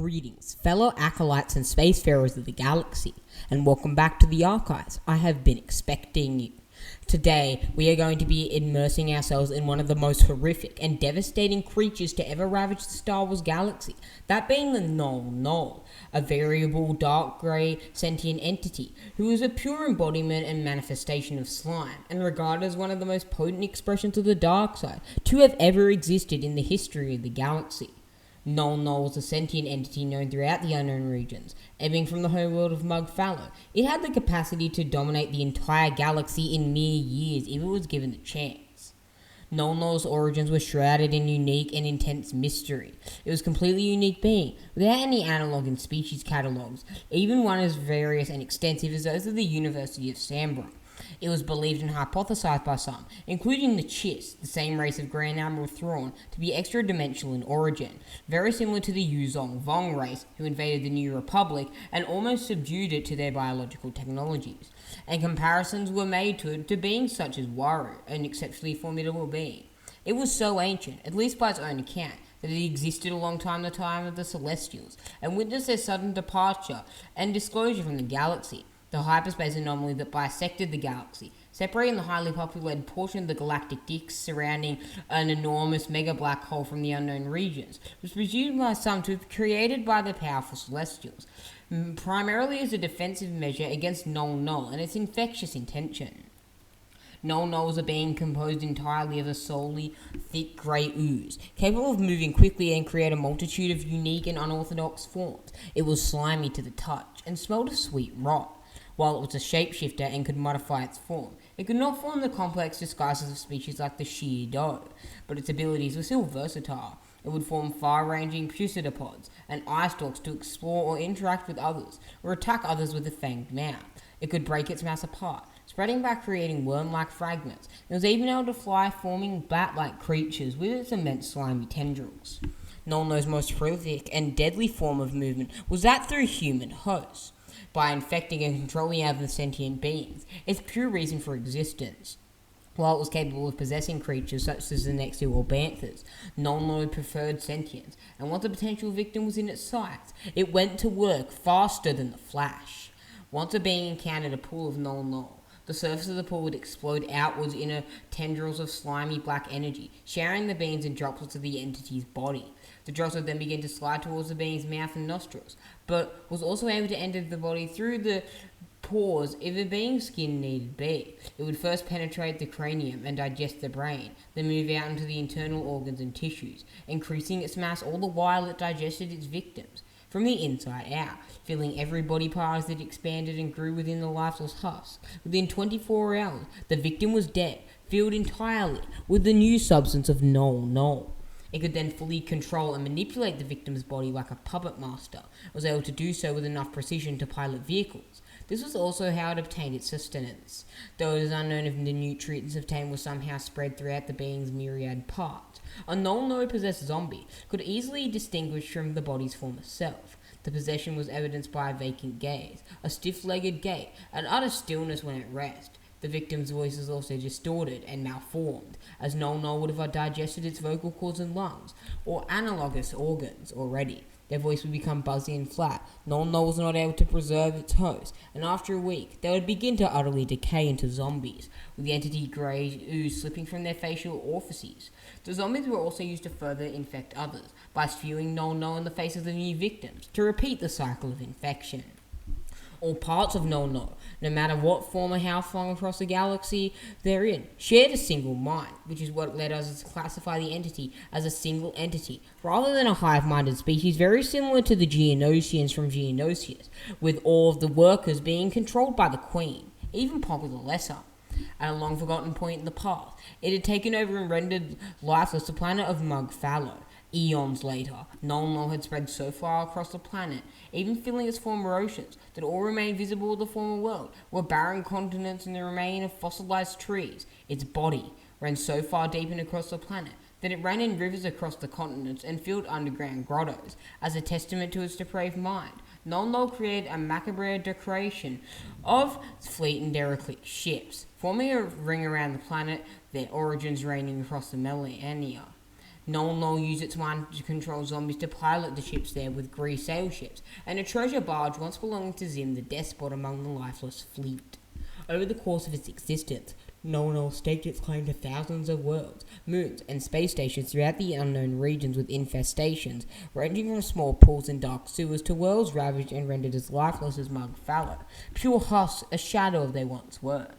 Greetings, fellow acolytes and spacefarers of the galaxy, and welcome back to the archives. I have been expecting you. Today, we are going to be immersing ourselves in one of the most horrific and devastating creatures to ever ravage the Star Wars galaxy, that being the Mnggal, a variable, dark grey, sentient entity who is a pure embodiment and manifestation of slime, and regarded as one of the most potent expressions of the dark side to have ever existed in the history of the galaxy. Mnggal was a sentient entity known throughout the unknown regions, ebbing from the homeworld of Mnggal. It had the capacity to dominate the entire galaxy in mere years if it was given the chance. Mnggal's origins were shrouded in unique and intense mystery. It was a completely unique being, without any analogue in species catalogues, even one as various and extensive as those of the University of Canberra. It was believed and hypothesized by some, including the Chiss, the same race of Grand Admiral Thrawn, to be extra-dimensional in origin, very similar to the Yuzong Vong race, who invaded the New Republic and almost subdued it to their biological technologies. And comparisons were made to it to beings such as Waru, an exceptionally formidable being. It was so ancient, at least by its own account, that it existed alongside the time of the Celestials, and witnessed their sudden departure and disclosure from the galaxy. The hyperspace anomaly that bisected the galaxy, separating the highly populated portion of the galactic disk surrounding an enormous mega black hole from the unknown regions, was presumed by some to have been created by the powerful Celestials, primarily as a defensive measure against Mnggal and its infectious intention. Mnggal was a being composed entirely of a solely thick grey ooze, capable of moving quickly and create a multitude of unique and unorthodox forms. It was slimy to the touch and smelled of sweet rot. While it was a shapeshifter and could modify its form, it could not form the complex disguises of species like the Sheer-Do, but its abilities were still versatile. It would form far-ranging pseudopods and eye stalks to explore or interact with others, or attack others with a fanged mouth. It could break its mass apart, spreading by creating worm-like fragments, and was even able to fly, forming bat-like creatures with its immense slimy tendrils. Mnggal's most prolific and deadly form of movement was that through human hosts, by infecting and controlling other sentient beings, its pure reason for existence. While it was capable of possessing creatures such as the Nexu or Banthas, Mnggal preferred sentience, and once a potential victim was in its sights, it went to work faster than the Flash. Once a being encountered a pool of Mnggal, the surface of the pool would explode outwards in tendrils of slimy black energy, showering the beings in droplets of the entity's body. The drops would then begin to slide towards the being's mouth and nostrils, but was also able to enter the body through the pores if the being's skin needed be. It would first penetrate the cranium and digest the brain, then move out into the internal organs and tissues, increasing its mass all the while it digested its victims. From the inside out, filling every body part as it expanded and grew within the lifeless husk. Within 24 hours, the victim was dead, filled entirely with the new substance of Mnggal. It could then fully control and manipulate the victim's body like a puppet master. It was able to do so with enough precision to pilot vehicles. This was also how it obtained its sustenance, though it is unknown if the nutrients obtained were somehow spread throughout the being's myriad parts. A Mnggal-possessed zombie could easily distinguish from the body's former self. The possession was evidenced by a vacant gaze, a stiff-legged gait, and utter stillness when at rest. The victim's voice is also distorted and malformed, as Mnggal would have digested its vocal cords and lungs, or analogous organs already. Their voice would become buzzy and flat. Mnggal was not able to preserve its host, and after a week, they would begin to utterly decay into zombies, with the entity grey ooze slipping from their facial orifices. The zombies were also used to further infect others, by spewing Mnggal in the face of the new victims, to repeat the cycle of infection. All parts of Mnggal, no matter what form or how flung across the galaxy they're in, shared a single mind, which is what led us to classify the entity as a single entity, rather than a hive-minded species very similar to the Geonosians from Geonosius, with all of the workers being controlled by the Queen, even Popular Lesser. At a long-forgotten point in the past, it had taken over and rendered lifeless the planet of Mnggal. Eons later, Mnggal had spread so far across the planet, even filling its former oceans, that all remained visible of the former world were barren continents and the remain of fossilized trees. Its body ran so far deep and across the planet that it ran in rivers across the continents and filled underground grottos. As a testament to its depraved mind, Mnggal created a macabre decoration of fleet and derelict ships, forming a ring around the planet, their origins reigning across the millennia. Null used its mind to control zombies to pilot the ships there with grease sail ships, and a treasure barge once belonging to Zim, the despot among the lifeless fleet. Over the course of its existence, Null staked its claim to thousands of worlds, moons, and space stations throughout the unknown regions with infestations, ranging from small pools and dark sewers to worlds ravaged and rendered as lifeless as Mnggal, pure husks, a shadow of they once were.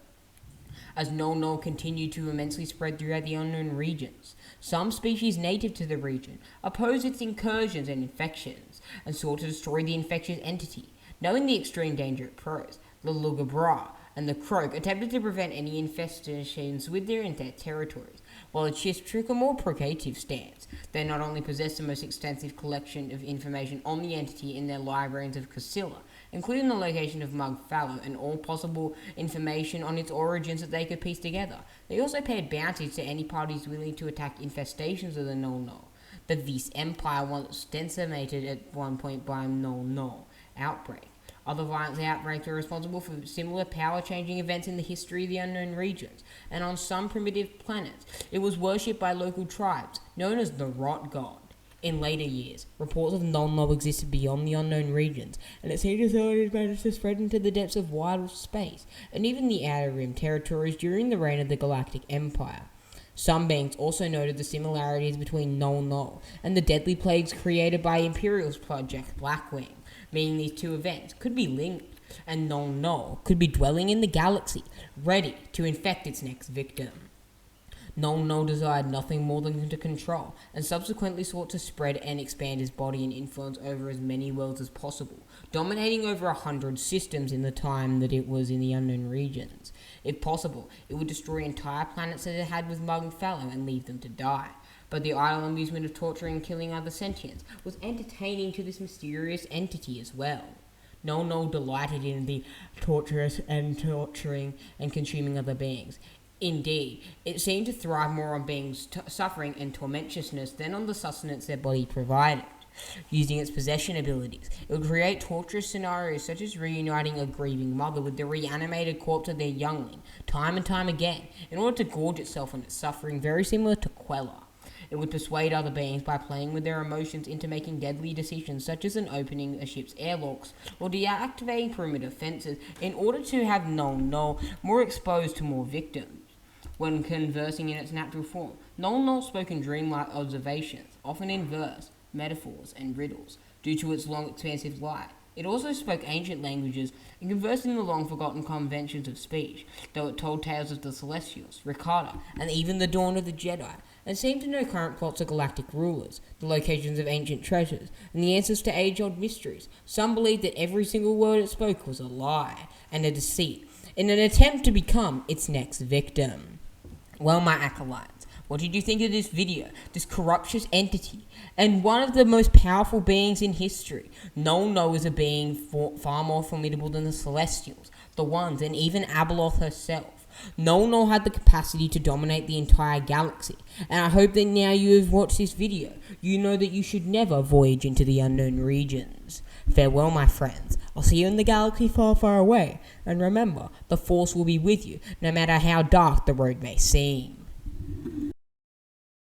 As Null continued to immensely spread throughout the unknown regions, some species native to the region opposed its incursions and infections, and sought to destroy the infectious entity. Knowing the extreme danger it posed, the Lugabra and the Croak attempted to prevent any infestations within their territories, while the ships took a more provocative stance. They not only possessed the most extensive collection of information on the entity in their libraries of Casilla, including the location of Mnggal and all possible information on its origins that they could piece together. They also paid bounties to any parties willing to attack infestations of the Null. The Vis Empire was decimated at one point by a Null outbreak. Other violent outbreaks are responsible for similar power-changing events in the history of the unknown regions, and on some primitive planets, it was worshipped by local tribes, known as the Rot God. In later years, reports of Null existed beyond the unknown regions, and it seemed as though it had managed to spread into the depths of wild space, and even the Outer Rim territories during the reign of the Galactic Empire. Some beings also noted the similarities between Null and the deadly plagues created by Imperial's Project Blackwing, meaning these two events could be linked, and Null could be dwelling in the galaxy, ready to infect its next victim. Null desired nothing more than to control, and subsequently sought to spread and expand his body and influence over as many worlds as possible, dominating over 100 systems in the time that it was in the unknown regions. If possible, it would destroy entire planets as it had with Mnggal and leave them to die. But the idle amusement of torturing and killing other sentients was entertaining to this mysterious entity as well. Null delighted in the torturing and consuming other beings. Indeed, it seemed to thrive more on beings' suffering and tormentousness than on the sustenance their body provided. Using its possession abilities, it would create torturous scenarios such as reuniting a grieving mother with the reanimated corpse of their youngling, time and time again, in order to gorge itself on its suffering, very similar to Queller. It would persuade other beings by playing with their emotions into making deadly decisions such as opening a ship's airlocks or deactivating perimeter fences in order to have Null more exposed to more victims. When conversing in its natural form, Null spoke in dreamlike observations, often in verse, metaphors, and riddles, due to its long expansive life. It also spoke ancient languages and conversed in the long-forgotten conventions of speech, though it told tales of the Celestials, Ricarda, and even the dawn of the Jedi, and seemed to know current plots of galactic rulers, the locations of ancient treasures, and the answers to age-old mysteries. Some believed that every single word it spoke was a lie and a deceit, in an attempt to become its next victim. Well, my acolytes, what did you think of this video? This corruptious entity, and one of the most powerful beings in history. Null is a being far more formidable than the Celestials, the Ones, and even Abeloth herself. Null had the capacity to dominate the entire galaxy, and I hope that now you have watched this video, you know that you should never voyage into the unknown regions. Farewell, my friends. I'll see you in the galaxy far, far away. And remember, the Force will be with you, no matter how dark the road may seem.